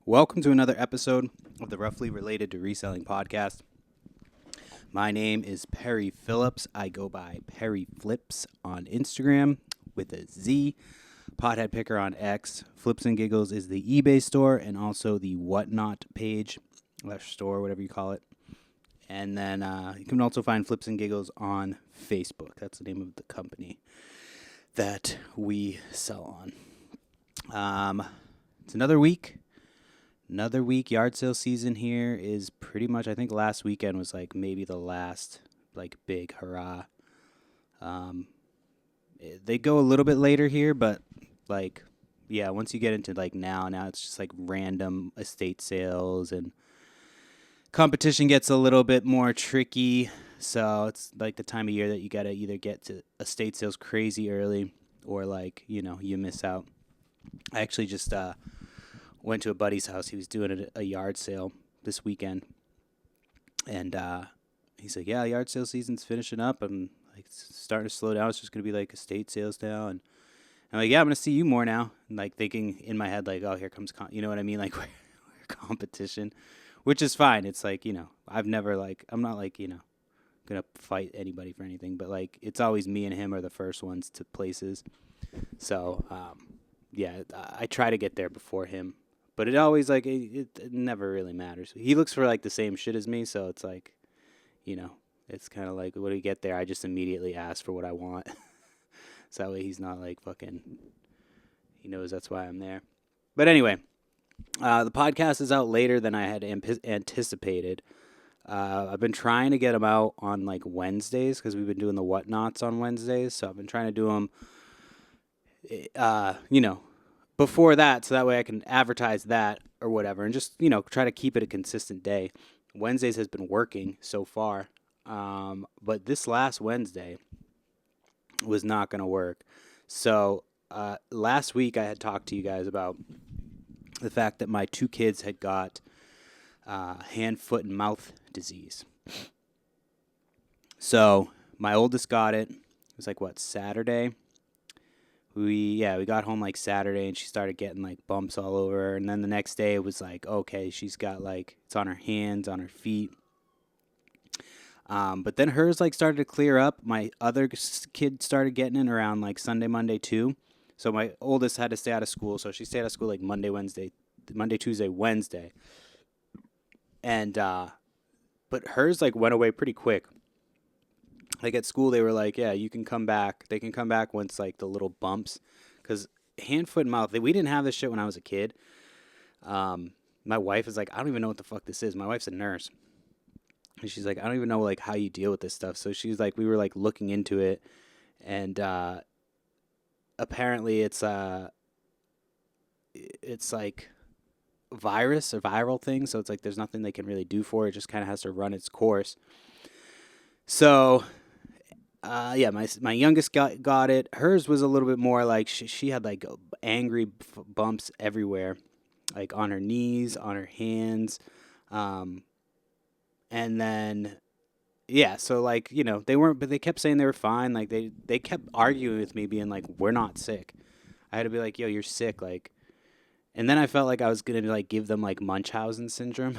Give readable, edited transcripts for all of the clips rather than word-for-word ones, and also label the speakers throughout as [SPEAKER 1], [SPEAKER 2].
[SPEAKER 1] Welcome to another episode of the Roughly Related to Reselling podcast. My name is Perry Phillips. I go by Perry Flips on Instagram with a Z. Pothead Picker on X. Flips and Giggles is the eBay store and also the Whatnot page, store, whatever you call it. And then you can also find Flips and Giggles on Facebook. That's the name of the company that we sell on. It's another week. Yard sale season here is pretty much, I think last weekend was like maybe the last like big hurrah. They go a little bit later here, but like, yeah, once you get into like now it's just like random estate sales and competition gets a little bit more tricky. So it's like the time of year that you got to either get to estate sales crazy early or like, you miss out. I actually just, went to a buddy's house. He was doing a yard sale this weekend. And he's like, yeah, yard sale season's finishing up. I'm like starting to slow down. It's just going to be like estate sales now. And I'm like, yeah, I'm going to see you more now. And like thinking in my head, like, oh, here comes, you know what I mean? Like we're competition, which is fine. It's like, I've never like, I'm not like, going to fight anybody for anything. But like, it's always me and him are the first ones to places. So, yeah, I try to get there before him. But it always, like, it never really matters. He looks for, like, the same shit as me, so it's like, it's kind of like, when we get there, I just immediately ask for what I want. So that way he's not, like, fucking, he knows that's why I'm there. But anyway, the podcast is out later than I had anticipated. I've been trying to get them out on, like, Wednesdays, because we've been doing the Whatnots on Wednesdays, so I've been trying to do them, before that, so that way I can advertise that or whatever and just, try to keep it a consistent day. Wednesdays has been working so far, but this last Wednesday was not going to work. So last week I had talked to you guys about the fact that my two kids had got hand, foot, and mouth disease. So my oldest got it. It was like, Saturday? We got home like Saturday and she started getting like bumps all over her. And then the next day it was like, okay, she's got like, it's on her hands, on her feet. But then hers like started to clear up. My other kid started getting it around like Sunday, Monday too. So my oldest had to stay out of school. So she stayed out of school like Monday, Tuesday, Wednesday. And, but hers like went away pretty quick. Like at school, they were like, yeah, you can come back. They can come back once like the little bumps. Because hand, foot, and mouth, we didn't have this shit when I was a kid. My wife is like, I don't even know what the fuck this is. My wife's a nurse. And she's like, I don't even know like how you deal with this stuff. So she's like, we were like looking into it. And apparently it's like virus or viral thing. So it's like there's nothing they can really do for it. It just kind of has to run its course. So... my youngest got it. Hers was a little bit more like she had like angry bumps everywhere, like on her knees, on her hands, and then so like they weren't, but they kept saying they were fine. Like they kept arguing with me, being like, "We're not sick." I had to be like, "Yo, you're sick." Like, and then I felt like I was gonna like give them like Munchausen syndrome,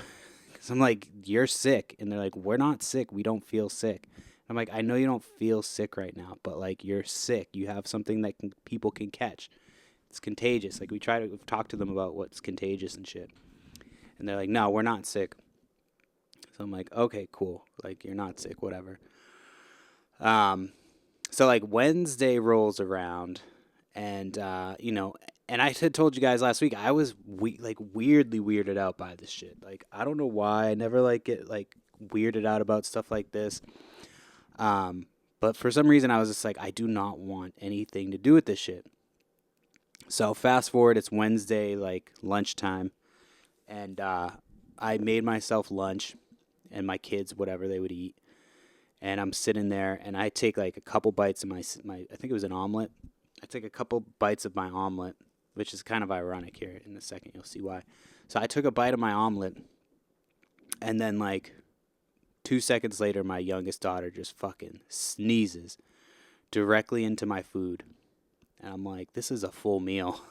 [SPEAKER 1] because I'm like, "You're sick," and they're like, "We're not sick. We don't feel sick." I'm like, I know you don't feel sick right now, but like you're sick. You have something that people can catch. It's contagious. Like we've talked to them about what's contagious and shit. And they're like, no, we're not sick. So I'm like, okay, cool. Like you're not sick, whatever. So like Wednesday rolls around and, and I had told you guys last week, I was weirdly weirded out by this shit. Like, I don't know why. I never like get like weirded out about stuff like this. But for some reason I was just like, I do not want anything to do with this shit. So fast forward, it's Wednesday, like lunchtime, and, I made myself lunch and my kids, whatever they would eat. And I'm sitting there and I take like a couple bites of my, I think it was an omelet. I take a couple bites of my omelet, which is kind of ironic here. In a second, you'll see why. So I took a bite of my omelet and then like 2 seconds later, my youngest daughter just fucking sneezes directly into my food. And I'm like, this is a full meal.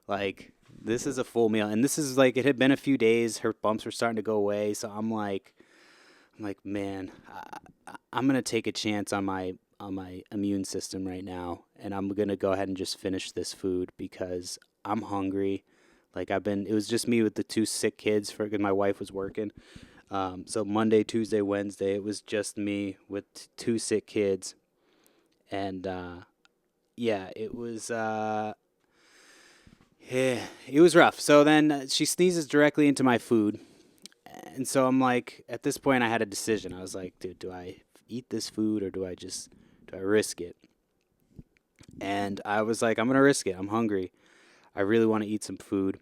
[SPEAKER 1] Like, This is a full meal, and this is like it had been a few days. Her bumps were starting to go away, so I'm like, man, I'm gonna take a chance on my immune system right now, and I'm gonna go ahead and just finish this food because I'm hungry. Like it was just me with the two sick kids for because my wife was working. So Monday, Tuesday, Wednesday, it was just me with two sick kids, and yeah, yeah, it was rough. So then she sneezes directly into my food, and so I'm like, at this point, I had a decision. I was like, dude, do I eat this food or do I risk it? And I was like, I'm gonna risk it. I'm hungry. I really want to eat some food.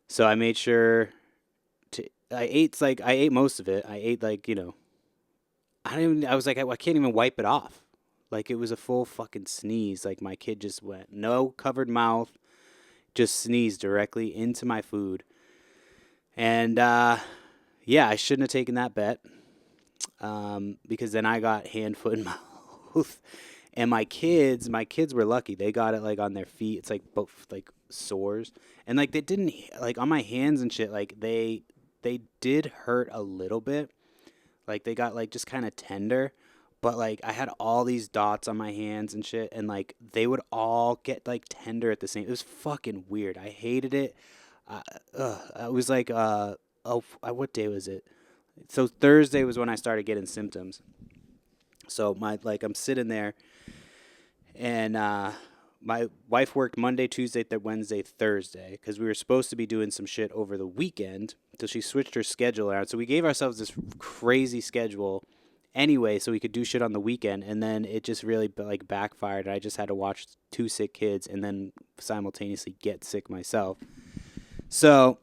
[SPEAKER 1] So I made sure to. I ate most of it. I ate like I don't even. I was like I can't even wipe it off. Like it was a full fucking sneeze. Like my kid just went no covered mouth, just sneezed directly into my food. And yeah, I shouldn't have taken that bet because then I got hand, foot, and mouth. And my kids were lucky. They got it like on their feet. It's like both like sores, and like they didn't like on my hands and shit. Like they did hurt a little bit. Like they got like just kind of tender, but like I had all these dots on my hands and shit, and like they would all get like tender at the same. It was fucking weird. I hated it. Uh, it was like what day was it? So Thursday was when I started getting symptoms. So my like I'm sitting there and my wife worked Monday, Tuesday, Wednesday, Thursday because we were supposed to be doing some shit over the weekend. So she switched her schedule around. So we gave ourselves this crazy schedule anyway, so we could do shit on the weekend. And then it just really like backfired. I just had to watch two sick kids and then simultaneously get sick myself. So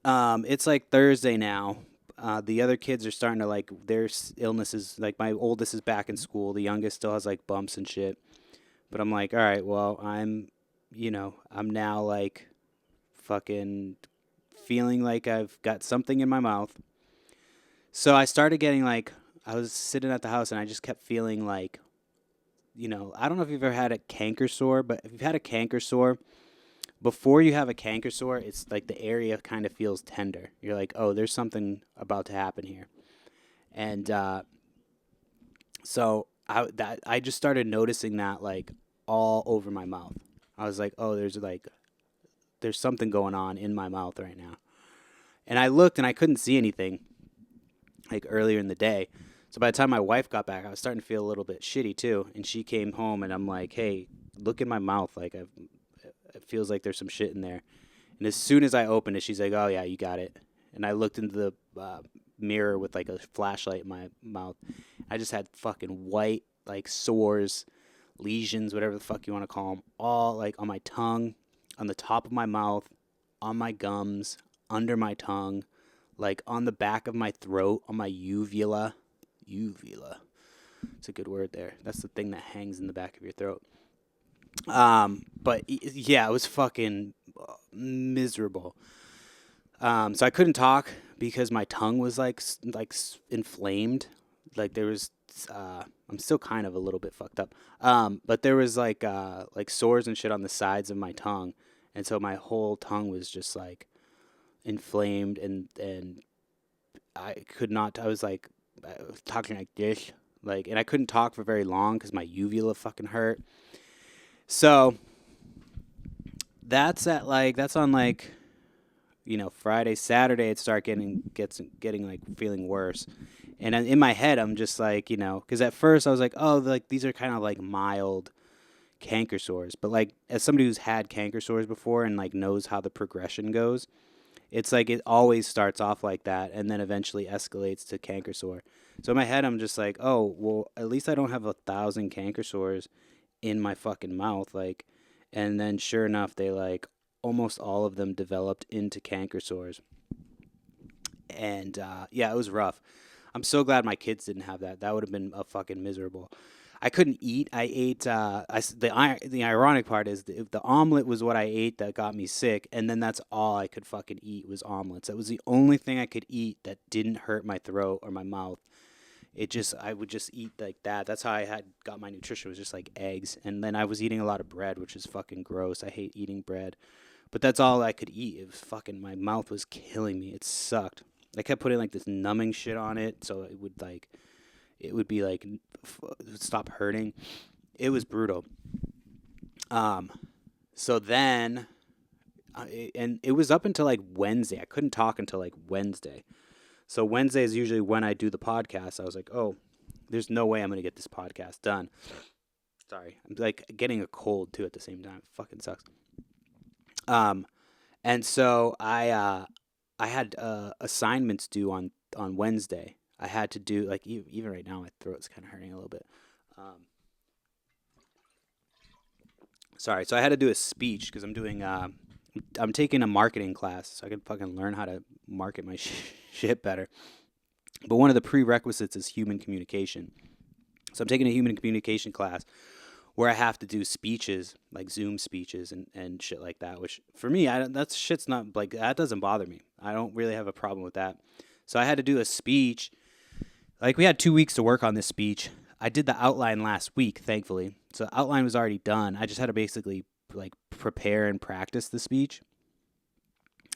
[SPEAKER 1] it's like Thursday now. The other kids are starting to like their illnesses. Like my oldest is back in school. The youngest still has like bumps and shit. But I'm like, all right, well, I'm now like fucking feeling like I've got something in my mouth. So I started getting like, I was sitting at the house and I just kept feeling like, I don't know if you've ever had a canker sore, but if you've had a canker sore, before you have a canker sore, it's like the area kind of feels tender. You're like, oh, there's something about to happen here. And so I just started noticing that like all over my mouth. I was like, oh, there's something going on in my mouth right now. And I looked and I couldn't see anything like earlier in the day. So by the time my wife got back, I was starting to feel a little bit shitty too. And she came home and I'm like, hey, look in my mouth. Like it feels like there's some shit in there. And as soon as I opened it, she's like, oh yeah, you got it. And I looked into the mirror with like a flashlight in my mouth. I just had fucking white like sores, lesions, whatever the fuck you want to call them, all like on my tongue, on the top of my mouth, on my gums, under my tongue, like on the back of my throat, on my uvula. Uvula. It's a good word there. That's the thing that hangs in the back of your throat. But yeah, it was fucking miserable. So I couldn't talk because my tongue was inflamed. Like there was, I'm still kind of a little bit fucked up. But there was like sores and shit on the sides of my tongue, and so my whole tongue was just like inflamed, and I could not. I was talking like this, and I couldn't talk for very long because my uvula fucking hurt. So that's on like Friday, Saturday, it started getting like feeling worse. And in my head, I'm just like, because at first I was like, oh, like these are kind of like mild canker sores. But like as somebody who's had canker sores before and like knows how the progression goes, it's like it always starts off like that and then eventually escalates to canker sore. So in my head, I'm just like, oh, well, at least I don't have 1,000 canker sores in my fucking mouth. Like, and then sure enough, they like almost all of them developed into canker sores. And yeah, it was rough. I'm so glad my kids didn't have that. That would have been a fucking miserable. I couldn't eat. I ate. The ironic part is the omelet was what I ate that got me sick, and then that's all I could fucking eat was omelets. That was the only thing I could eat that didn't hurt my throat or my mouth. I would just eat like that. That's how I had got my nutrition, was just like eggs. And then I was eating a lot of bread, which is fucking gross. I hate eating bread. But that's all I could eat. It was fucking, my mouth was killing me. It sucked. I kept putting like this numbing shit on it so it would be like, it would stop hurting. It was brutal. Um, so then, and it was up until like Wednesday. I couldn't talk until like Wednesday. So Wednesday is usually when I do the podcast. I was like, oh, there's no way I'm going to get this podcast done. Sorry. I'm like getting a cold too at the same time. It fucking sucks. And so I had assignments due on Wednesday. I had to do, like, even right now my throat's kind of hurting a little bit. Sorry. So I had to do a speech because I'm taking a marketing class so I can fucking learn how to market my shit better. But one of the prerequisites is human communication. So I'm taking a human communication class where I have to do speeches, like Zoom speeches and shit like that, which for me, that shit's not, like, that doesn't bother me. I don't really have a problem with that. So I had to do a speech. Like, we had 2 weeks to work on this speech. I did the outline last week, thankfully. So the outline was already done. I just had to basically, like, prepare and practice the speech.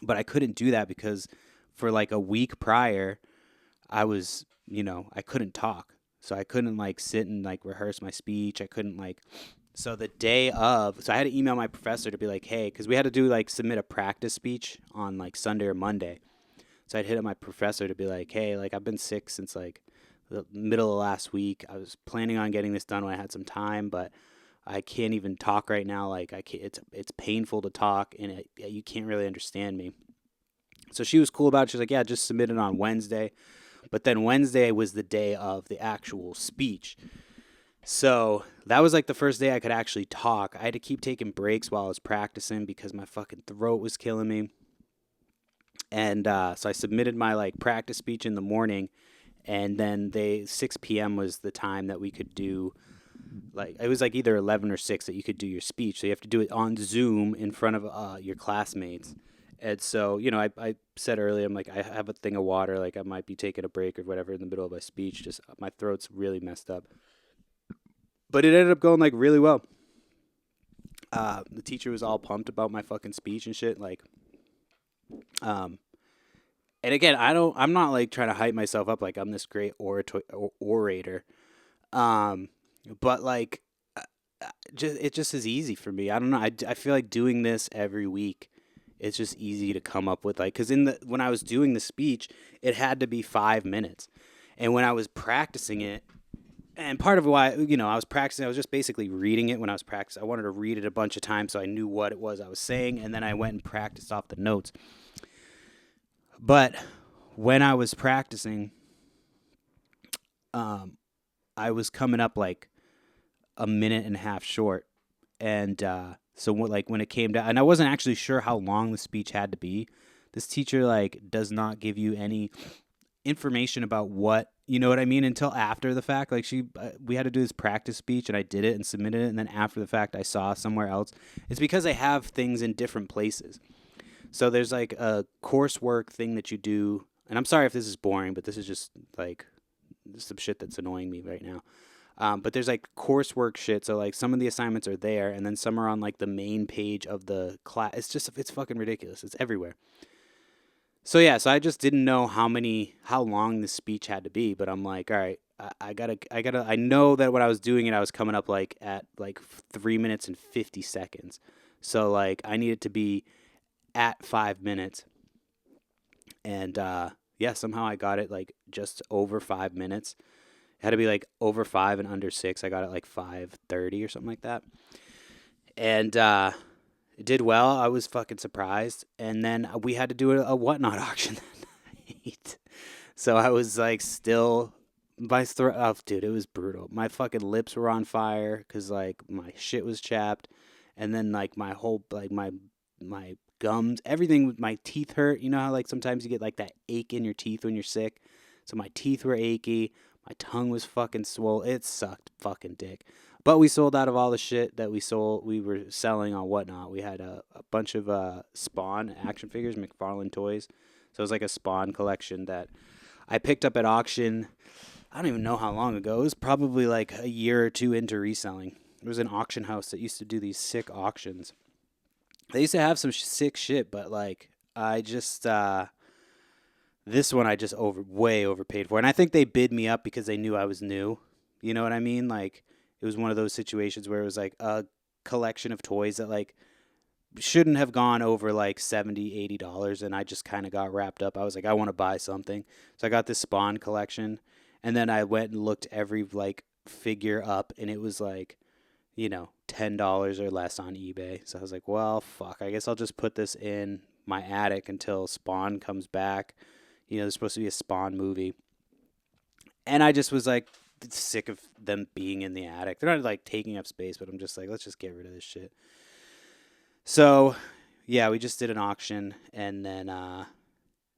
[SPEAKER 1] But I couldn't do that because for, like, a week prior, I was, I couldn't talk. So I couldn't, like, sit and, like, rehearse my speech. I couldn't, like, so the day of, so I had to email my professor to be like, hey, because we had to do, like, submit a practice speech on, like, Sunday or Monday. So I'd hit up my professor to be like, hey, like, I've been sick since, like, the middle of last week. I was planning on getting this done when I had some time, but I can't even talk right now. Like, I can't, it's painful to talk, and you can't really understand me. So she was cool about it. She was like, yeah, just submit it on Wednesday. But then Wednesday was the day of the actual speech. So that was like the first day I could actually talk. I had to keep taking breaks while I was practicing because my fucking throat was killing me. And so I submitted my, like, practice speech in the morning, and then 6 p.m. was the time that we could do, like, it was like either 11 or 6 that you could do your speech. So you have to do it on Zoom in front of your classmates. And so, I said earlier, I'm like, I have a thing of water, like I might be taking a break or whatever in the middle of my speech. Just my throat's really messed up. But it ended up going, like, really well. The teacher was all pumped about my fucking speech and shit. Like, and again, I'm not like trying to hype myself up like I'm this great orator. But like, it just is easy for me. I don't know. I feel like doing this every week, it's just easy to come up with, like, because when I was doing the speech, it had to be 5 minutes. And when I was practicing it, and part of why, I was practicing, I was just basically reading it when I was practicing. I wanted to read it a bunch of times so I knew what it was I was saying, and then I went and practiced off the notes. But when I was practicing, I was coming up like a minute and a half short. And so like when it came down, and I wasn't actually sure how long the speech had to be. This teacher, like, does not give you any information about what, you know what I mean, until after the fact. Like, we had to do this practice speech, and I did it and submitted it, and then after the fact I saw somewhere else. It's because they have things in different places. So there's like a coursework thing that you do, and I'm sorry if this is boring, but this is just like some shit that's annoying me right now. But there's like coursework shit. So like some of the assignments are there, and then some are on like the main page of the class. It's fucking ridiculous. It's everywhere. So yeah, so I just didn't know how long this speech had to be, but I'm like, all right, I know that when I was doing it, I was coming up like at like 3 minutes and 50 seconds. So like I needed to be at 5 minutes. And yeah, somehow I got it like just over 5 minutes. It had to be like over 5 and under 6. I got it like 5:30 or something like that. And it did well. I was fucking surprised. And then we had to do a whatnot auction that night. So I was like still, my throat, oh, dude, it was brutal. My fucking lips were on fire because like my shit was chapped. And then like my whole, like my gums, everything, my teeth hurt. You know how like sometimes you get like that ache in your teeth when you're sick? So my teeth were achy. My tongue was fucking swole. It sucked fucking dick. But we sold out of all the shit that we were selling on Whatnot. We had a bunch of Spawn action figures, McFarlane Toys. So it was like a Spawn collection that I picked up at auction. I don't even know how long ago. It was probably like a year or two into reselling. There was an auction house that used to do these sick auctions. They used to have some sick shit, but like I just this one I just way overpaid for, and I think they bid me up because they knew I was new. You know what I mean? Like it was one of those situations where it was like a collection of toys that like shouldn't have gone over like $70, $80, and I just kind of got wrapped up. I was like, I want to buy something, so I got this Spawn collection, and then I went and looked every like figure up, and it was like, $10 or less on eBay. So I was like, well, fuck, I guess I'll just put this in my attic until Spawn comes back. There's supposed to be a Spawn movie, and I just was like sick of them being in the attic. They're not like taking up space, but I'm just like, let's just get rid of this shit. So, yeah, we just did an auction, and then,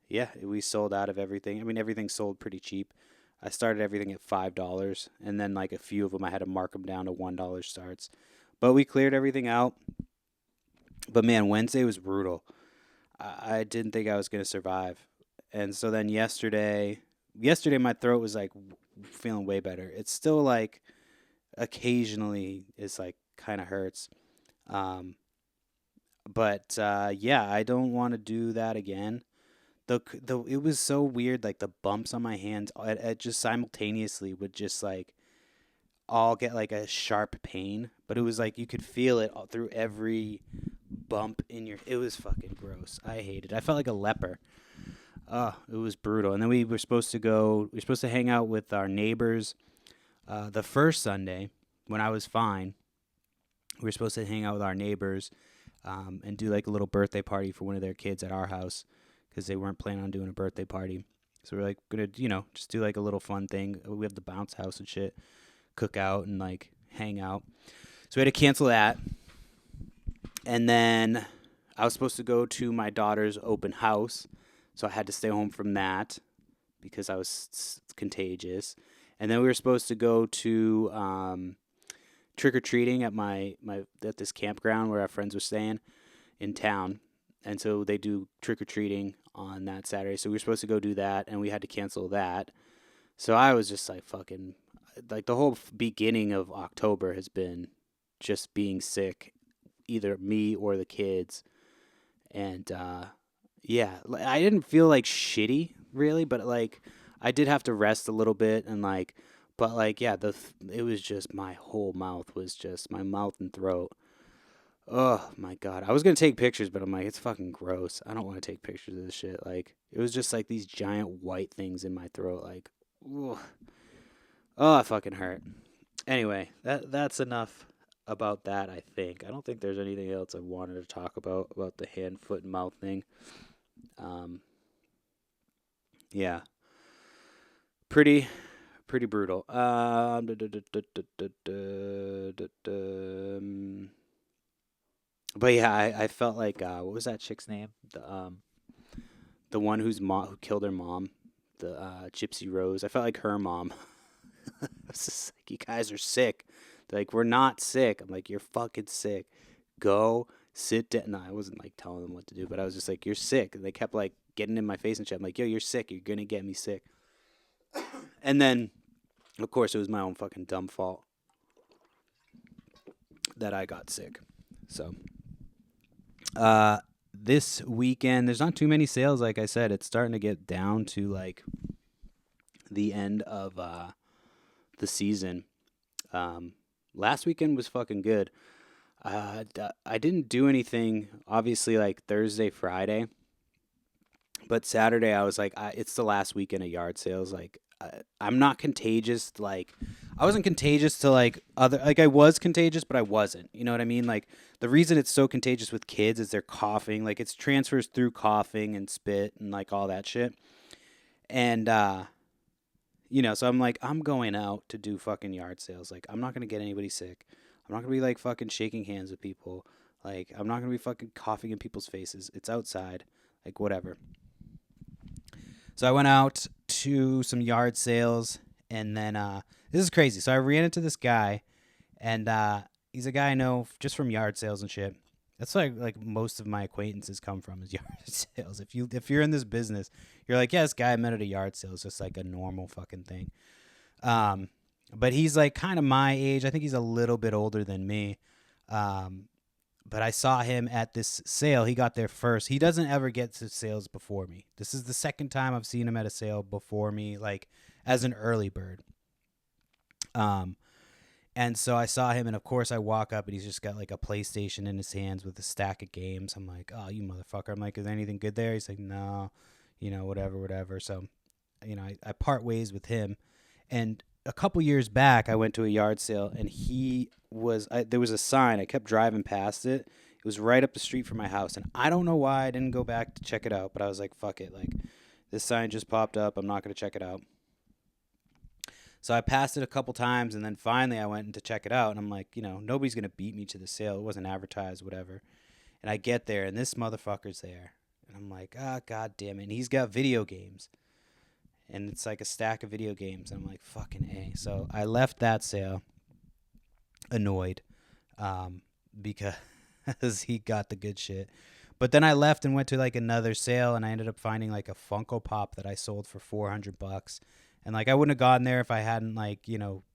[SPEAKER 1] yeah, we sold out of everything. I mean, everything sold pretty cheap. I started everything at $5, and then, like, a few of them I had to mark them down to $1 starts. But we cleared everything out. But, man, Wednesday was brutal. I didn't think I was going to survive. And so then yesterday my throat was, like, feeling way better. It's still, like, occasionally it's, like, kind of hurts. But yeah, I don't want to do that again. It was so weird, like the bumps on my hands, it just simultaneously would just like all get like a sharp pain, but it was like you could feel it all through every bump in your. It was fucking gross. I hated it. I felt like a leper. It was brutal. And then we were supposed to hang out with our neighbors. The first Sunday when I was fine, we were supposed to hang out with our neighbors. And do like a little birthday party for one of their kids at our house because they weren't planning on doing a birthday party. So we're like gonna, just do like a little fun thing. We have the bounce house and shit, cook out and like hang out. So we had to cancel that. And then I was supposed to go to my daughter's open house, so I had to stay home from that because I was contagious. And then we were supposed to go to trick or treating at at this campground where our friends were staying in town, and so they do trick or treating on that Saturday. So we were supposed to go do that, and we had to cancel that. So I was just like fucking, like the whole beginning of October has been just being sick, either me or the kids, and yeah, I didn't feel like shitty really, but like I did have to rest a little bit and like. But like, yeah, it was just my whole mouth was just my mouth and throat. Oh my god, I was gonna take pictures, but I'm like, it's fucking gross. I don't want to take pictures of this shit. Like, it was just like these giant white things in my throat. Like, ugh. Oh, it fucking hurt. Anyway, that's enough about that. I think. I don't think there's anything else I wanted to talk about the hand, foot, and mouth thing. Yeah, pretty brutal. But yeah, I felt like what was that chick's name? The one who killed her mom, the Gypsy Rose. I felt like her mom. I was just like, you guys are sick. They're like, we're not sick. I'm like, you're fucking sick. Go sit down. No, I wasn't like telling them what to do, but I was just like, you're sick. And they kept like getting in my face and shit. I'm like, yo, you're sick. You're gonna get me sick. And then, of course, it was my own fucking dumb fault that I got sick. So, this weekend, there's not too many sales. Like I said, it's starting to get down to like the end of the season. Last weekend was fucking good. I didn't do anything, obviously, like Thursday, Friday. But Saturday, I was like, it's the last weekend of yard sales. Like, I'm not contagious. Like, I wasn't contagious to like other. Like, I was contagious, but I wasn't. You know what I mean? Like, the reason it's so contagious with kids is they're coughing. Like, it's transfers through coughing and spit and like all that shit. And so I'm like, I'm going out to do fucking yard sales. Like, I'm not gonna get anybody sick. I'm not gonna be like fucking shaking hands with people. Like, I'm not gonna be fucking coughing in people's faces. It's outside. Like, whatever. So I went out to some yard sales, and then this is crazy. So I ran into this guy, and he's a guy I know just from yard sales and shit. That's like most of my acquaintances come from is yard sales. If you're in this business, you're like, yeah, this guy I met at a yard sale is just like a normal fucking thing. Um, but he's like kind of my age. I think he's a little bit older than me. Um, but I saw him at this sale. He got there first. He doesn't ever get to sales before me. This is the second time I've seen him at a sale before me, like as an early bird. Um, and so I saw him, and of course I walk up, and he's just got like a PlayStation in his hands with a stack of games. I'm like, oh, you motherfucker. I'm like, is anything good there? He's like, no, whatever. So, I part ways with him. And a couple years back, I went to a yard sale, and there was a sign. I kept driving past it. It was right up the street from my house, and I don't know why I didn't go back to check it out, but I was like, fuck it. Like, this sign just popped up. I'm not going to check it out. So I passed it a couple times, and then finally I went in to check it out, and I'm like, nobody's going to beat me to the sale. It wasn't advertised, whatever. And I get there, and this motherfucker's there. And I'm like, God damn it. And he's got video games. And it's like a stack of video games. And I'm like, fucking A. So I left that sale annoyed because he got the good shit. But then I left and went to like another sale, and I ended up finding like a Funko Pop that I sold for $400. And like I wouldn't have gotten there if I hadn't like,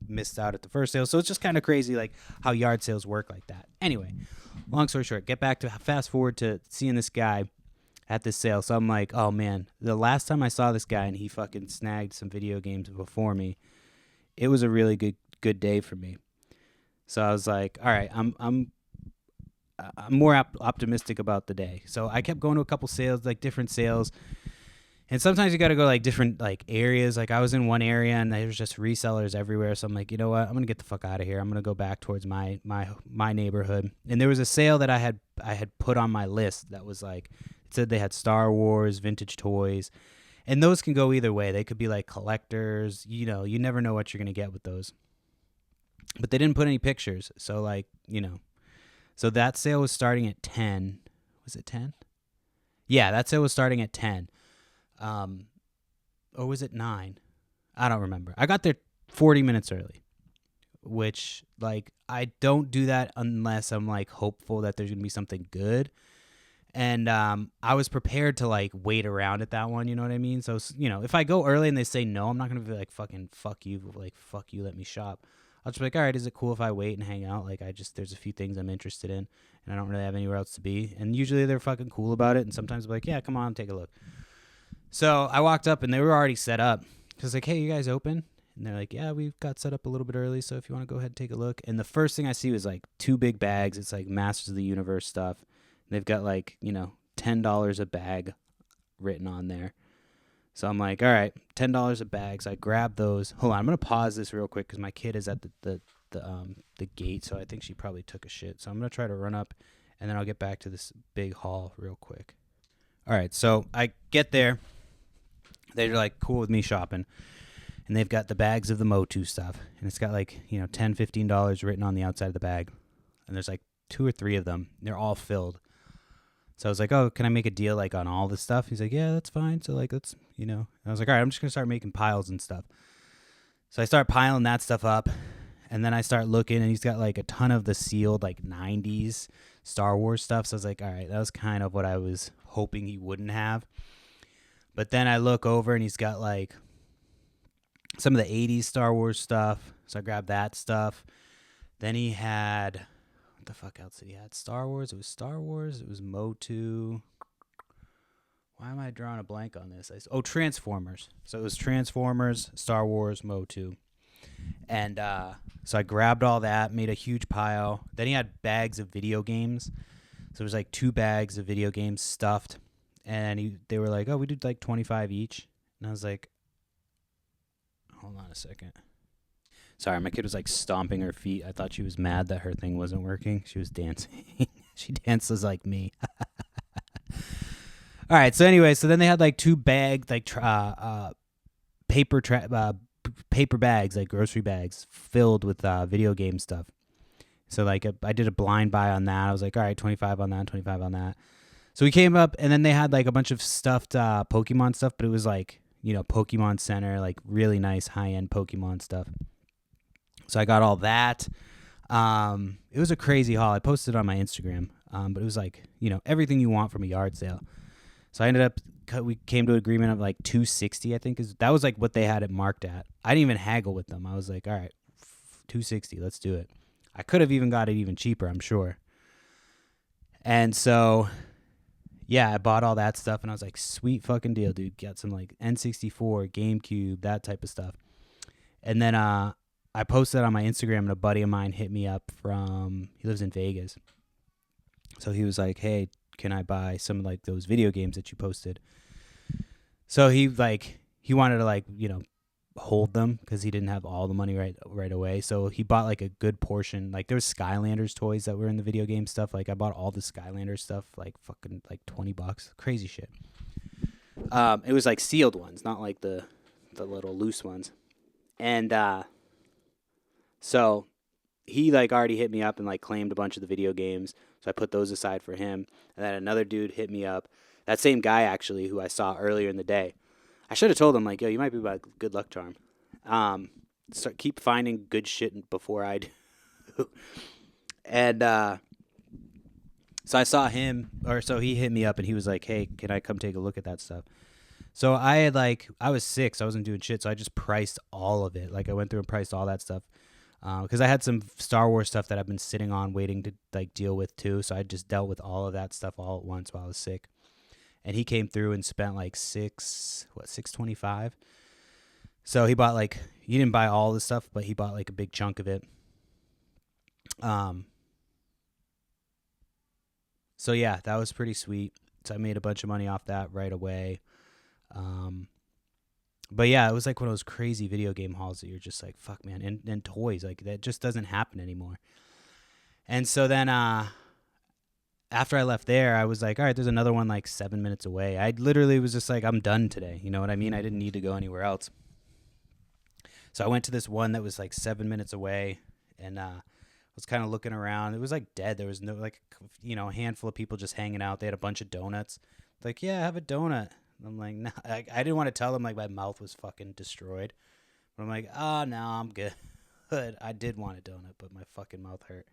[SPEAKER 1] missed out at the first sale. So it's just kind of crazy like how yard sales work like that. Anyway, long story short, fast forward to seeing this guy at this sale. So I'm like, oh man, the last time I saw this guy and he fucking snagged some video games before me, it was a really good day for me. So I was like, all right, I'm more optimistic about the day. So I kept going to a couple sales, like different sales. And sometimes you got to go like different like areas. Like I was in one area and there was just resellers everywhere. So I'm like, you know what? I'm going to get the fuck out of here. I'm going to go back towards my neighborhood. And there was a sale that I had put on my list that was like, it said they had Star Wars, vintage toys. And those can go either way. They could be like collectors. You never know what you're going to get with those. But they didn't put any pictures. So like, So that sale was starting at 10. Was it 10? Yeah, that sale was starting at 10. Or was it 9? I don't remember. I got there 40 minutes early, which like I don't do that unless I'm like hopeful that there's going to be something good. And I was prepared to like wait around at that one, you know what I mean? So, if I go early and they say no, I'm not going to be like fucking fuck you, let me shop. I'll just be like, all right, is it cool if I wait and hang out? Like there's a few things I'm interested in and I don't really have anywhere else to be. And usually they're fucking cool about it. And sometimes I'm like, yeah, come on, take a look. So I walked up and they were already set up. Cause like, hey, you guys open? And they're like, yeah, we've got set up a little bit early. So if you want to go ahead and take a look. And the first thing I see was like 2 big bags. It's like Masters of the Universe stuff. They've got like, $10 a bag written on there. So I'm like, all right, $10 a bag. So I grabbed those. Hold on, I'm gonna pause this real quick because my kid is at the gate, so I think she probably took a shit. So I'm gonna try to run up, and then I'll get back to this big haul real quick. All right, so I get there. They're like cool with me shopping, and they've got the bags of the Motu stuff, and it's got like $10, $15 written on the outside of the bag, and there's like 2 or 3 of them. They're all filled. So I was like, oh, can I make a deal like on all this stuff? He's like, yeah, that's fine. So like, let's, And I was like, all right, I'm just going to start making piles and stuff. So I start piling that stuff up, and then I start looking, and he's got like a ton of the sealed like 90s Star Wars stuff. So I was like, all right, that was kind of what I was hoping he wouldn't have. But then I look over, and he's got like some of the 80s Star Wars stuff. So I grabbed that stuff. Then he had... What the fuck else did he have? Star Wars. It was Star Wars. It was Motu. Why am I drawing a blank on this? Transformers. So it was Transformers, Star Wars, Motu. And so I grabbed all that, made a huge pile. Then he had bags of video games. So it was like 2 bags of video games stuffed. And they were like, oh, we did like 25 each. And I was like, hold on a second. Sorry, my kid was like stomping her feet. I thought she was mad that her thing wasn't working. She was dancing. She dances like me. All right. So anyway, so then they had like 2 bags, like paper bags, like grocery bags filled with video game stuff. So like I did a blind buy on that. I was like, all right, 25 on that, 25 on that. So we came up, and then they had like a bunch of stuffed Pokemon stuff, but it was like, Pokemon Center, like really nice high-end Pokemon stuff. So I got all that. It was a crazy haul. I posted it on my Instagram, but it was like, everything you want from a yard sale. So I ended up we came to an agreement of like 260. I think that was like what they had it marked at. I didn't even haggle with them. I was like, all right, 260, let's do it. I could have even got it even cheaper, I'm sure. And so, yeah, I bought all that stuff, and I was like, sweet fucking deal, dude. Got some like N64, GameCube, that type of stuff. And then I posted on my Instagram, and a buddy of mine hit me up he lives in Vegas. So he was like, hey, can I buy some of like those video games that you posted? So he wanted to like, hold them because he didn't have all the money right away. So he bought like a good portion. Like there was Skylanders toys that were in the video game stuff. Like I bought all the Skylanders stuff, like fucking like $20, crazy shit. It was like sealed ones, not like the little loose ones. And so he like already hit me up and like claimed a bunch of the video games. So I put those aside for him. And then another dude hit me up. That same guy actually who I saw earlier in the day. I should have told him like, yo, you might be my good luck charm. So keep finding good shit before I do. And so I saw him, so he hit me up and he was like, hey, can I come take a look at that stuff? So I was sick, so I wasn't doing shit. So I just priced all of it. Like I went through and priced all that stuff. Because I had some Star Wars stuff that I've been sitting on waiting to like deal with too. So I just dealt with all of that stuff all at once while I was sick. And he came through and spent like $625. So he bought he didn't buy all the stuff, but he bought like a big chunk of it. So yeah, that was pretty sweet. So I made a bunch of money off that right away. But yeah, it was like one of those crazy video game hauls that you're just like, fuck, man. And toys, like that just doesn't happen anymore. And so then after I left there, I was like, all right, there's another one like 7 minutes away. I literally was just like, I'm done today. You know what I mean? I didn't need to go anywhere else. So I went to this one that was like 7 minutes away and was kind of looking around. It was like dead. There was no a handful of people just hanging out. They had a bunch of donuts. Like, yeah, have a donut. I'm like, no, I didn't want to tell them like my mouth was fucking destroyed. But I'm like, oh, no, I'm good. I did want a donut, but my fucking mouth hurt.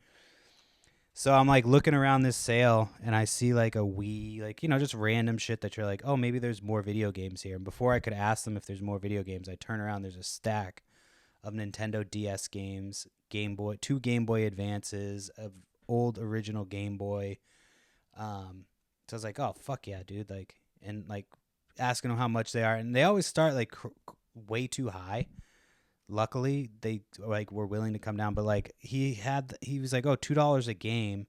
[SPEAKER 1] So I'm like looking around this sale and I see like a Wii, just random shit that you're like, oh, maybe there's more video games here. And before I could ask them if there's more video games, I turn around, there's a stack of Nintendo DS games, Game Boy, 2 Game Boy Advances, of old original Game Boy. So I was like, oh, fuck yeah, dude. And asking them how much they are. And they always start like way too high. Luckily, they were willing to come down, but he was like, oh, $2 a game.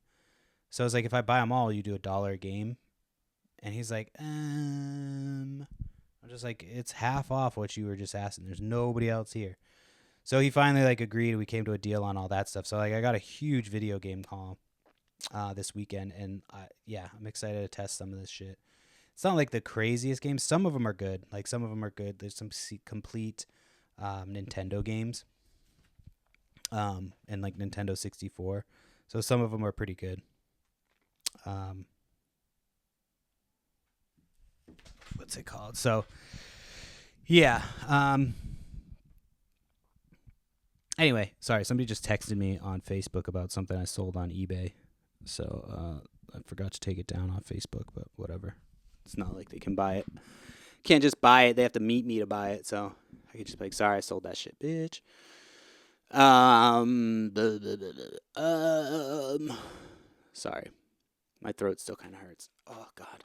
[SPEAKER 1] So I was like, if I buy them all, you do $1 a game. And he's like, I'm just like, it's half off what you were just asking. There's nobody else here. So he finally agreed. We came to a deal on all that stuff. So I got a huge video game haul this weekend, and I'm excited to test some of this shit. It's not like the craziest games. Some of them are good. There's some complete Nintendo games, and Nintendo 64. So some of them are pretty good. What's it called? So, yeah. Anyway, sorry. Somebody just texted me on Facebook about something I sold on eBay. So I forgot to take it down on Facebook, but whatever. It's not like they can buy it. Can't just buy it. They have to meet me to buy it. So I could just be like, sorry, I sold that shit, bitch. Sorry. My throat still kind of hurts. Oh, God.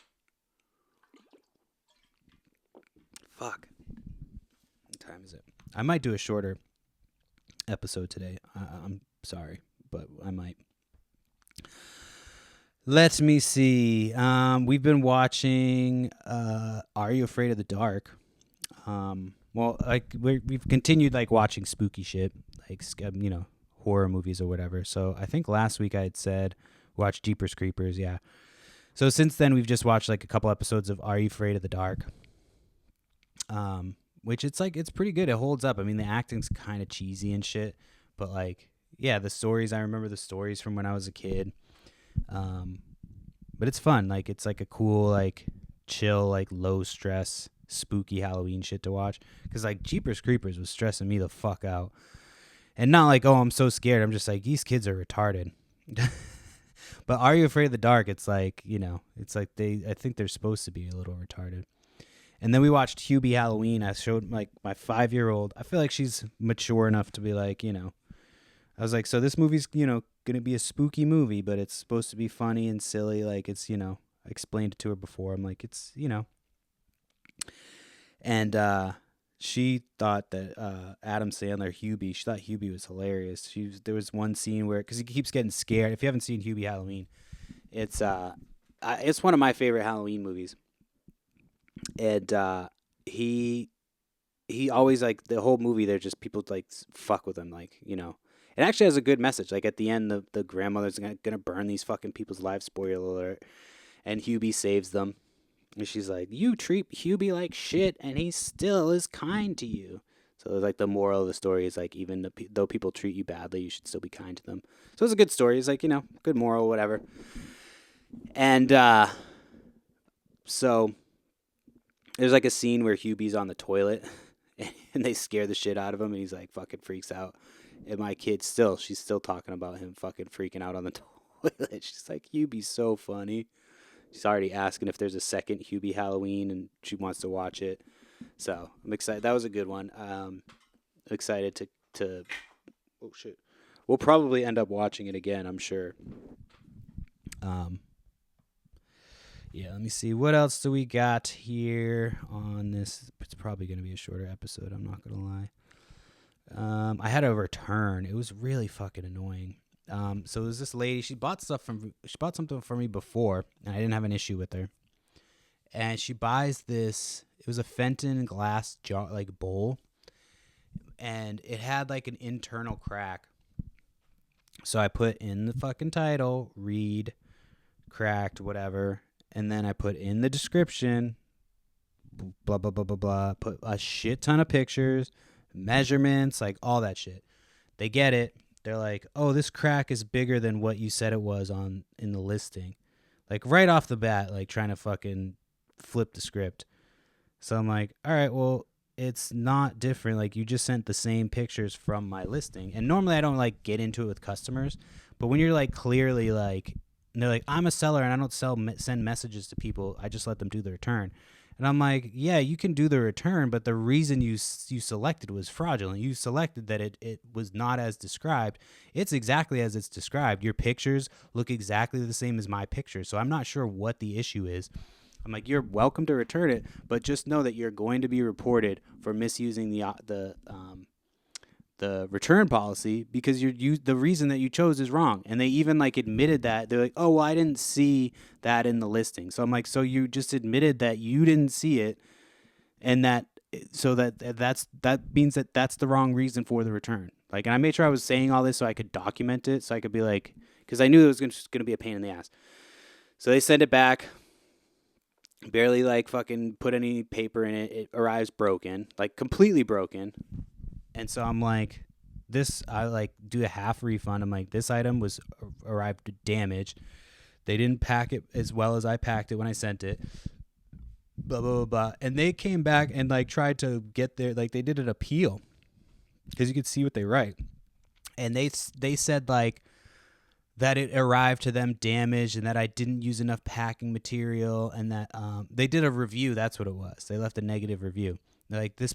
[SPEAKER 1] Fuck. What time is it? I might do a shorter episode today. I'm sorry, but I might. Let me see. We've been watching Are You Afraid of the Dark? We've continued watching spooky shit, horror movies or whatever. So I think last week I had said watch Jeepers Creepers, yeah. So since then we've just watched a couple episodes of Are You Afraid of the Dark? Which it's pretty good. It holds up. I mean, the acting's kind of cheesy and shit, but the stories, I remember the stories from when I was a kid. But it's fun. It's a cool, chill, low stress, spooky Halloween shit to watch. Cause Jeepers Creepers was stressing me the fuck out. And not oh, I'm so scared. I'm just these kids are retarded. But Are You Afraid of the Dark? It's I think they're supposed to be a little retarded. And then we watched Hubie Halloween. I showed like my 5-year-old. I feel like she's mature enough to be like, I was like, so this movie's, going to be a spooky movie, but it's supposed to be funny and silly. Like it's, I explained it to her before. I'm like, it's, and she thought that Adam Sandler, Hubie, she thought Hubie was hilarious. There was one scene where, because he keeps getting scared. If you haven't seen Hubie Halloween, it's one of my favorite Halloween movies. And he always, like, the whole movie, they're just people like fuck with him, like, It actually has a good message. Like at the end, the grandmother's gonna burn these fucking people's lives. Spoiler alert. And Hubie saves them. And she's like, "You treat Hubie like shit, and he still is kind to you." So like the moral of the story is like, even though people treat you badly, you should still be kind to them. So it's a good story. It's like, good moral, whatever. And so there's like a scene where Hubie's on the toilet, and they scare the shit out of him, and he's like fucking freaks out. And my kid she's still talking about him fucking freaking out on the toilet. She's like, Hubie's so funny. She's already asking if there's a second Hubie Halloween, and she wants to watch it. So I'm excited. That was a good one. Excited to oh shit. We'll probably end up watching it again, I'm sure. Yeah, let me see. What else do we got here on this? It's probably going to be a shorter episode, I'm not going to lie. I had a return. It was really fucking annoying. So it was this lady. She bought something from me before, and I didn't have an issue with her. And she buys this. It was a Fenton glass jar, like bowl, and it had like an internal crack. So I put in the fucking title, read, cracked, whatever, and then I put in the description, blah blah blah blah blah. Put a shit ton of pictures, measurements, like all that shit. They get it. They're like, "Oh, this crack is bigger than what you said it was in the listing." Like right off the bat, like trying to fucking flip the script. So I'm like, "All right, well, it's not different. Like you just sent the same pictures from my listing." And normally I don't like get into it with customers, but when you're like clearly like, and they're like, "I'm a seller and I don't send messages to people. I just let them do the return." And I'm like, yeah, you can do the return, but the reason you selected was fraudulent. You selected that it was not as described. It's exactly as it's described. Your pictures look exactly the same as my pictures. So I'm not sure what the issue is. I'm like, you're welcome to return it, but just know that you're going to be reported for misusing the return policy because the reason that you chose is wrong. And they even like admitted that. They're like, "Oh, well, I didn't see that in the listing." So I'm like, so you just admitted that you didn't see it, and that means that that's the wrong reason for the return. Like, and I made sure I was saying all this so I could document it, so I could be like, because I knew it was going to be a pain in the ass. So they send it back. Barely like fucking put any paper in it. It arrives broken, like completely broken. And so I'm like, I like do a half refund. I'm like, this item was arrived damaged. They didn't pack it as well as I packed it when I sent it. Blah, blah, blah, blah. And they came back and like tried to get their, like they did an appeal because you could see what they write. And they said like that it arrived to them damaged and that I didn't use enough packing material and that they did a review. That's what it was. They left a negative review. They're like, this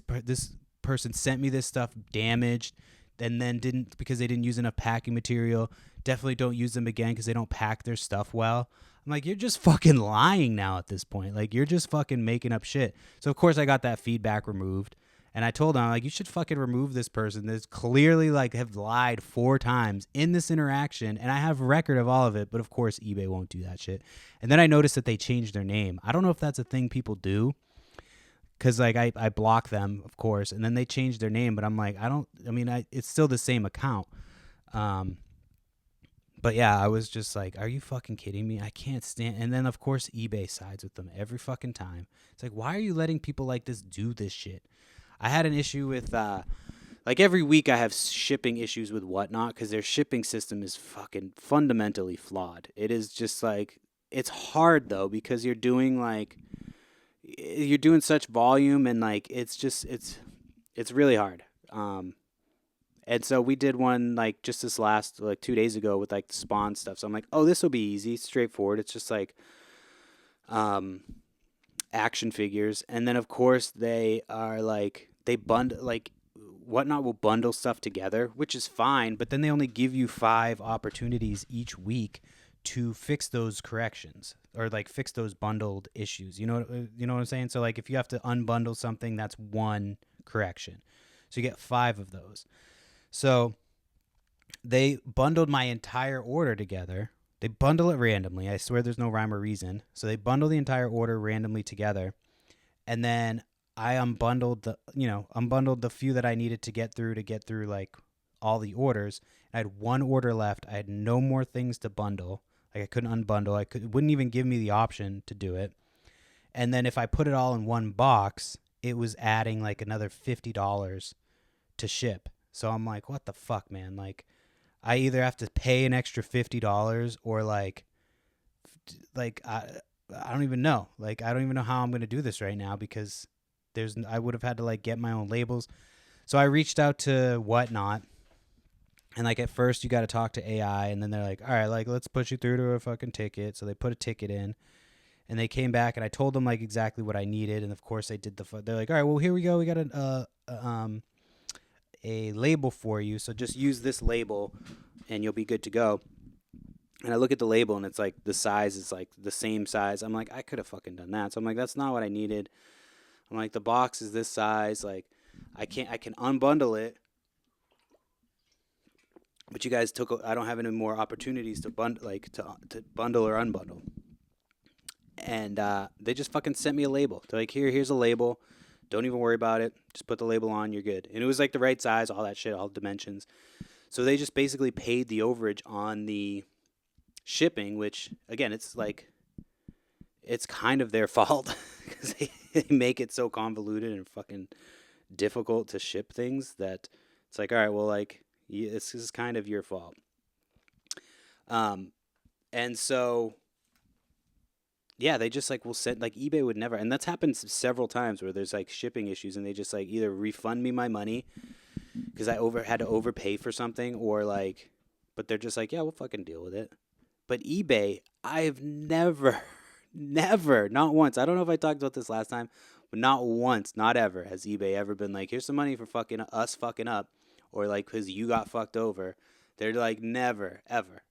[SPEAKER 1] person sent me this stuff damaged and then because they didn't use enough packing material. Definitely don't use them again because they don't pack their stuff well. I'm like, you're just fucking lying now at this point. Like, you're just fucking making up shit. So of course I got that feedback removed, and I told them, I'm like, you should fucking remove this person that's clearly like have lied 4 times in this interaction, and I have record of all of it. But of course eBay won't do that shit. And then I noticed that they changed their name. I don't know if that's a thing people do. Because, like, I block them, of course, and then they change their name. But I'm like, it's still the same account. But, yeah, I was just like, are you fucking kidding me? I can't stand. And then, of course, eBay sides with them every fucking time. It's like, why are you letting people like this do this shit? I had an issue with, like, every week I have shipping issues with Whatnot because their shipping system is fucking fundamentally flawed. It is just, like, it's hard, though, because you're doing such volume and like it's really hard. And so we did one like just this last like 2 days ago with like the Spawn stuff. So I'm like, oh, this will be easy, straightforward. It's just like action figures, and then of course they are like they bundle like Whatnot will bundle stuff together, which is fine, but then they only give you 5 opportunities each week to fix those corrections or like fix those bundled issues. You know what I'm saying? So like if you have to unbundle something, that's one correction. So you get 5 of those. So they bundled my entire order together. They bundle it randomly. I swear there's no rhyme or reason. So they bundle the entire order randomly together, and then I unbundled the few that I needed to get through like all the orders. I had one order left. I had no more things to bundle. Like I couldn't unbundle. It wouldn't even give me the option to do it. And then if I put it all in one box, it was adding like another $50 to ship. So I'm like, what the fuck, man? Like I either have to pay an extra $50 or I don't even know. Like I don't even know how I'm going to do this right now because I would have had to like get my own labels. So I reached out to Whatnot, and like at first you got to talk to AI, and then they're like, all right, like let's put you through to a fucking ticket. So they put a ticket in, and they came back, and I told them like exactly what I needed, and of course they did they're like, all right, well here we go, we got a label for you, so just use this label, and you'll be good to go. And I look at the label, and it's like the size is like the same size. I'm like, I could have fucking done that. So I'm like, that's not what I needed. I'm like, the box is this size. Like, I can unbundle it, but you guys I don't have any more opportunities to bundle, to bundle or unbundle. And they just fucking sent me a label. They're like, here's a label. Don't even worry about it. Just put the label on. You're good. And it was like the right size, all that shit, all dimensions. So they just basically paid the overage on the shipping, which again, it's kind of their fault because they make it so convoluted and fucking difficult to ship things that it's like, all right, well, like this is kind of your fault. And so yeah, they just like will send, like eBay would never, and that's happened several times where there's like shipping issues, and they just like either refund me my money because I had to overpay for something, or like, but they're just like, yeah, we'll fucking deal with it. But eBay, I've never, never, not once. I don't know if I talked about this last time, but not once, not ever has eBay ever been like, here's some money for fucking us fucking up, or like because you got fucked over. They're like, never, ever.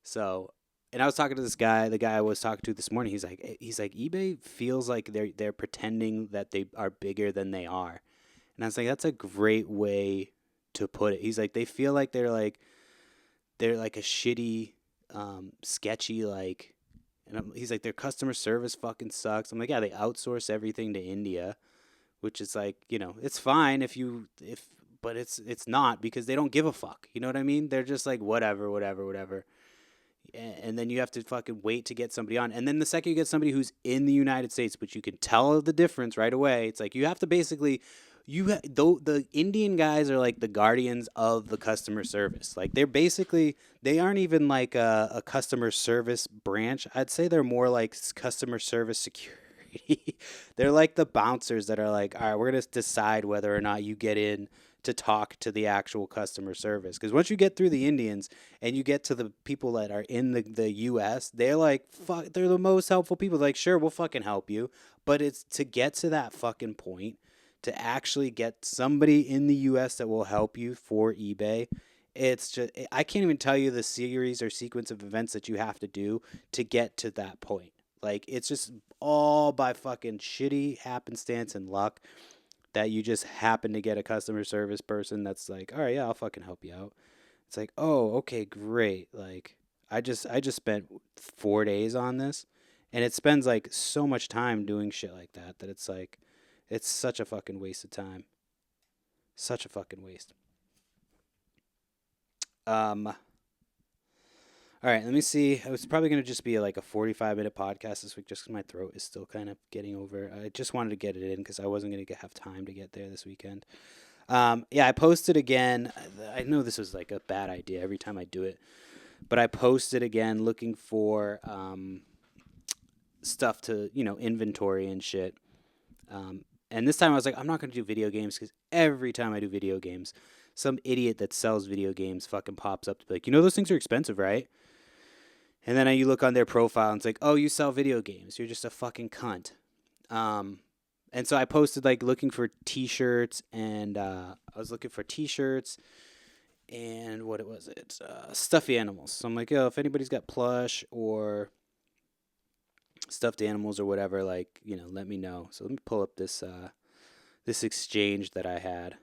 [SPEAKER 1] So, and I was talking to this guy, the guy I was talking to this morning. He's like, eBay feels like they're pretending that they are bigger than they are, and I was like, that's a great way to put it. He's like, they feel like they're like a shitty, sketchy, like, and he's like, their customer service fucking sucks. I'm like, yeah, they outsource everything to India, which is like, it's fine but it's not, because they don't give a fuck. You know what I mean? They're just like, whatever. And then you have to fucking wait to get somebody on. And then the second you get somebody who's in the United States, which you can tell the difference right away, it's like you have to basically, the Indian guys are like the guardians of the customer service. Like they aren't even like a customer service branch. I'd say they're more like customer service security. They're like the bouncers that are like, all right, we're going to decide whether or not you get in to talk to the actual customer service. Because once you get through the Indians and you get to the people that are in the U.S., they're like, fuck, they're the most helpful people. Like, sure, we'll fucking help you. But it's to get to that fucking point, to actually get somebody in the U.S. that will help you for eBay. It's just, I can't even tell you the series or sequence of events that you have to do to get to that point. Like, it's just all by fucking shitty happenstance and luck that you just happen to get a customer service person that's like, all right, yeah, I'll fucking help you out. It's like, oh, okay, great. Like, I just spent 4 days on this, and it spends like so much time doing shit like that it's like, it's such a fucking waste of time. Such a fucking waste. All right, let me see. It was probably going to just be like a 45-minute podcast this week just because my throat is still kind of getting over. I just wanted to get it in because I wasn't going to have time to get there this weekend. Yeah, I posted again. I know this was like a bad idea every time I do it, but I posted again looking for stuff to, inventory and shit. And this time I was like, I'm not going to do video games because every time I do video games, some idiot that sells video games fucking pops up to be like, those things are expensive, right? And then you look on their profile and it's like, oh, you sell video games. You're just a fucking cunt. And so I posted like looking for t-shirts, and I was looking for t-shirts and what was it? Stuffy animals. So I'm like, yo, if anybody's got plush or stuffed animals or whatever, like, let me know. So let me pull up this exchange that I had.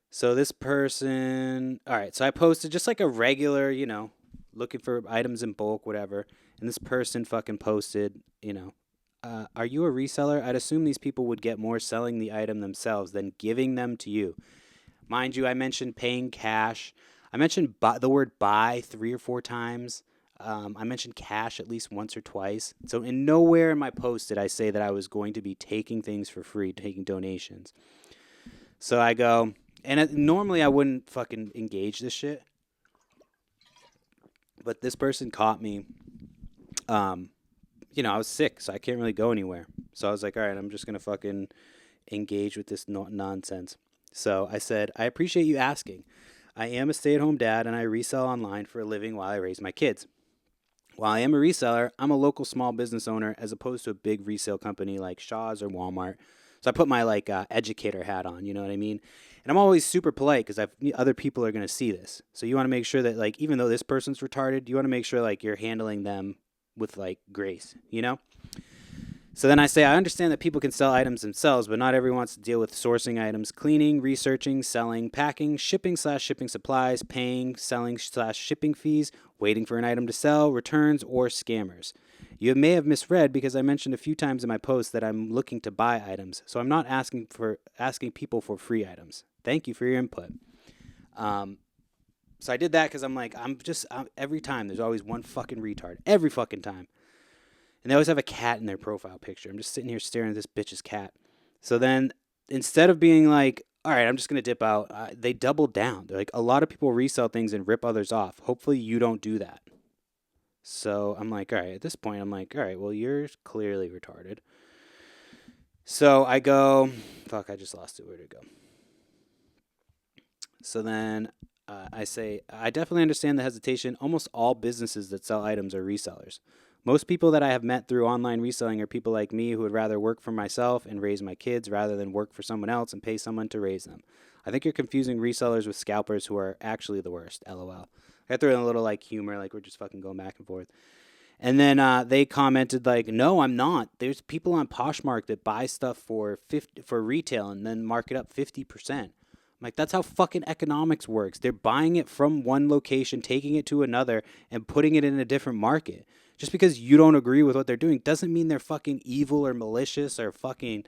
[SPEAKER 1] So this person, all right, so I posted just like a regular, looking for items in bulk, whatever. And this person fucking posted, are you a reseller? I'd assume these people would get more selling the item themselves than giving them to you. Mind you, I mentioned paying cash. I mentioned the word buy 3 or 4 times. I mentioned cash at least once or twice. So in nowhere in my post did I say that I was going to be taking things for free, taking donations. So I go, and normally I wouldn't fucking engage this shit. But this person caught me. I was sick, so I can't really go anywhere. So I was like, all right, I'm just going to fucking engage with this nonsense. So I said, I appreciate you asking. I am a stay-at-home dad, and I resell online for a living while I raise my kids. While I am a reseller, I'm a local small business owner as opposed to a big resale company like Shaw's or Walmart. So I put my educator hat on, you know what I mean? And I'm always super polite because other people are going to see this. So you want to make sure that like even though this person's retarded, you want to make sure like you're handling them with like grace, So then I say, I understand that people can sell items themselves, but not everyone wants to deal with sourcing items, cleaning, researching, selling, packing, shipping/shipping supplies, paying, selling/shipping fees, waiting for an item to sell, returns, or scammers. You may have misread because I mentioned a few times in my post that I'm looking to buy items, so I'm not asking people for free items. Thank you for your input. So I did that because I'm like, every time there's always one fucking retard. Every fucking time. And they always have a cat in their profile picture. I'm just sitting here staring at this bitch's cat. So then instead of being like, all right, I'm just going to dip out, they double down. They're like, a lot of people resell things and rip others off. Hopefully you don't do that. So I'm like, all right, at this point, I'm like, all right, well, you're clearly retarded. So I go, fuck, I just lost it. Where'd it go? So then I say, I definitely understand the hesitation. Almost all businesses that sell items are resellers. Most people that I have met through online reselling are people like me who would rather work for myself and raise my kids rather than work for someone else and pay someone to raise them. I think you're confusing resellers with scalpers who are actually the worst. LOL. I threw in a little like humor, like we're just fucking going back and forth. And then they commented like, "No, I'm not. There's people on Poshmark that buy stuff for retail and then mark it up 50%." I'm like, that's how fucking economics works. They're buying it from one location, taking it to another, and putting it in a different market. Just because you don't agree with what they're doing doesn't mean they're fucking evil or malicious or fucking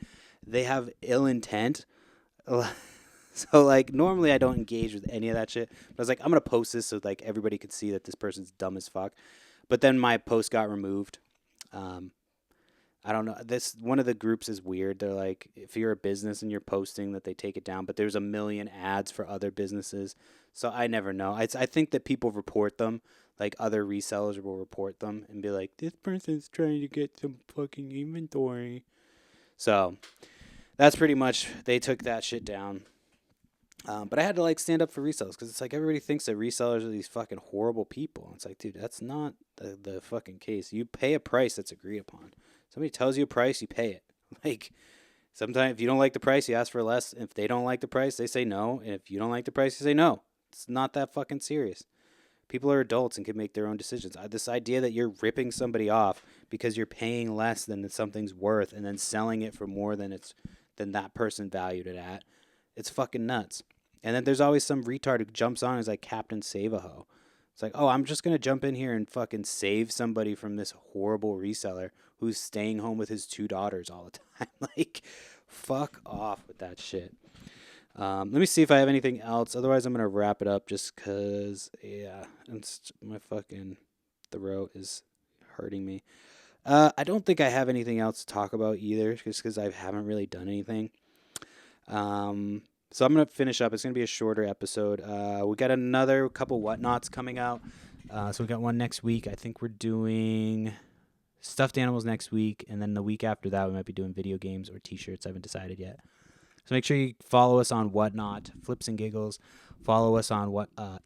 [SPEAKER 1] they have ill intent. So like normally I don't engage with any of that shit. But I was like, I'm gonna post this so like everybody could see that this person's dumb as fuck. But then my post got removed. I don't know. This one of the groups is weird. They're like, if you're a business and you're posting that they take it down, but there's a million ads for other businesses. So I never know. I think that people report them. Like other resellers will report them and be like, this person's trying to get some fucking inventory. So that's pretty much, they took that shit down. But I had to like stand up for resellers because it's like everybody thinks that resellers are these fucking horrible people. It's like, dude, that's not the fucking case. You pay a price that's agreed upon. Somebody tells you a price, you pay it. Like sometimes if you don't like the price, you ask for less. If they don't like the price, they say no. And if you don't like the price, you say no. It's not that fucking serious. People are adults and can make their own decisions. This idea that you're ripping somebody off because you're paying less than something's worth and then selling it for more than that person valued it at, it's fucking nuts. And then there's always some retard who jumps on as like Captain Save-A-Ho. It's like, oh, I'm just going to jump in here and fucking save somebody from this horrible reseller who's staying home with his 2 daughters all the time. Like, fuck off with that shit. Let me see if I have anything else. Otherwise, I'm going to wrap it up just because, yeah, my fucking throat is hurting me. I don't think I have anything else to talk about either just because I haven't really done anything. So I'm going to finish up. It's going to be a shorter episode. We got another couple whatnots coming out. So we got one next week. I think we're doing stuffed animals next week. And then the week after that, we might be doing video games or t-shirts. I haven't decided yet. So make sure you follow us on Whatnot, Flips and Giggles. Follow us on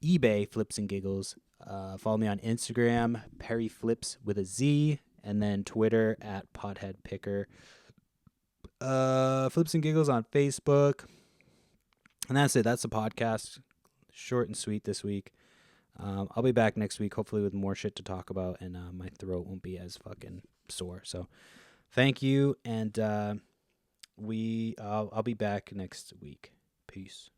[SPEAKER 1] eBay, Flips and Giggles. Follow me on Instagram, Perry Flips with a Z, and then Twitter at Pothead Picker. Flips and Giggles on Facebook. And that's it. That's the podcast. Short and sweet this week. I'll be back next week, hopefully with more shit to talk about, and my throat won't be as fucking sore. So thank you, and I'll be back next week. Peace.